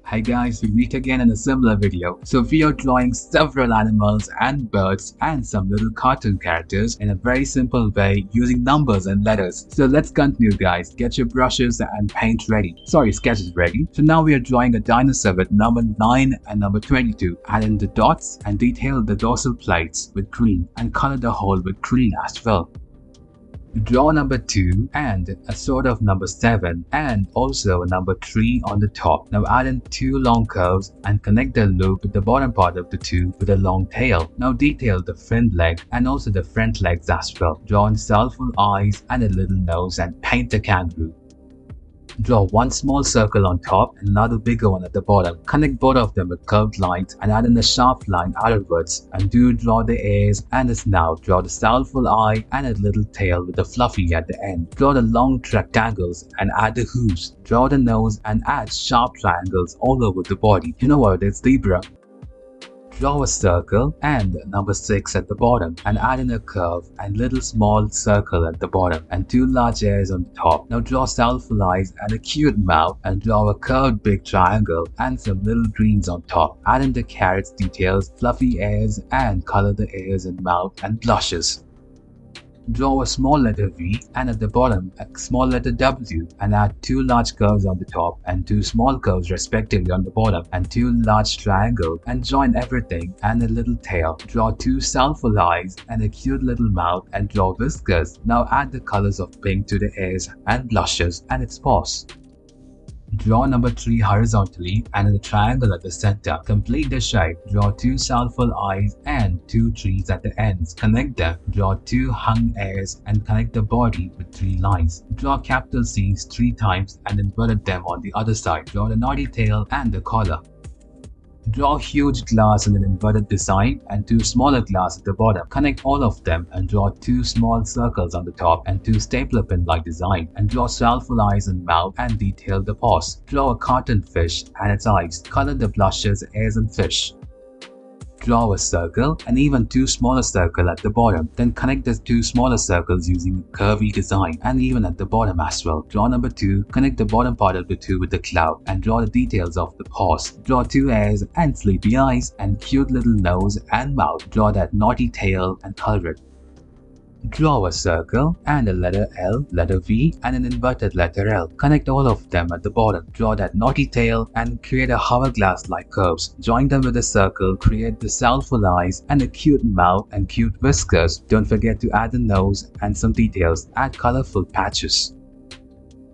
Hi guys, we meet again in a similar video. So we are drawing several animals and birds and some little cartoon characters in a very simple way using numbers and letters. So let's continue guys, get your brushes and paint ready. Sorry, sketches ready. So now we are drawing a dinosaur with number 9 and number 22. Add in the dots and detail the dorsal plates with green and color the whole with green as well. Draw number 2 and a sort of number 7 and also a number 3 on the top. Now add in 2 long curves and connect the loop with the bottom part of the 2 with a long tail. Now detail the front leg and also the front legs as well. Draw in soulful eyes and a little nose and paint the kangaroo. Draw one small circle on top and another bigger one at the bottom. Connect both of them with curved lines and add in a sharp line outwards. And do draw the ears and the snout. Draw the soulful eye and a little tail with a fluffy at the end. Draw the long rectangles and add the hooves. Draw the nose and add sharp triangles all over the body. You know what, it's zebra. Draw a circle and number 6 at the bottom and add in a curve and little small circle at the bottom and 2 large ears on the top. Now draw soulful eyes and a cute mouth and draw a curved big triangle and some little greens on top. Add in the carrots details, fluffy ears and color the ears and mouth and blushes. Draw a small letter V and at the bottom a small letter W and add 2 large curves on the top and 2 small curves respectively on the bottom and 2 large triangles and join everything and a little tail. Draw 2 soulful eyes and a cute little mouth and draw whiskers. Now add the colors of pink to the ears and blushes and its paws. Draw number 3 horizontally and in a triangle at the center. Complete the shape. Draw 2 soulful eyes and 2 trees at the ends. Connect them. Draw 2 hung ears and connect the body with 3 lines. Draw capital C's 3 times and inverted them on the other side. Draw the knotty tail and the collar. Draw huge glass in an inverted design and 2 smaller glass at the bottom. Connect all of them and draw 2 small circles on the top and 2 stapler pin-like design and draw soulful eyes and mouth and detail the paws. Draw a cartoon fish and its eyes. Color the blushes, ears and fish. Draw a circle and even 2 smaller circles at the bottom. Then connect the 2 smaller circles using a curvy design and even at the bottom as well. Draw number 2, connect the bottom part of the 2 with the cloud and draw the details of the paws. Draw 2 ears and sleepy eyes and cute little nose and mouth. Draw that naughty tail and color it. Draw a circle and a letter L, letter V and an inverted letter L. Connect all of them at the bottom. Draw that naughty tail and create a hourglass-like curves. Join them with a circle, create the soulful eyes and a cute mouth and cute whiskers. Don't forget to add the nose and some details. Add colorful patches.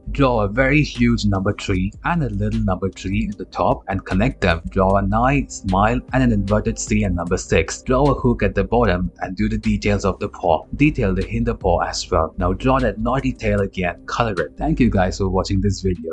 Draw a very huge number 3 and a little number 3 at the top and connect them. Draw an eye, smile and an inverted C and number 6. Draw a hook at the bottom and do the details of the paw. Detail the hinder paw as well. Now draw that naughty tail again, color it. Thank you guys for watching this video.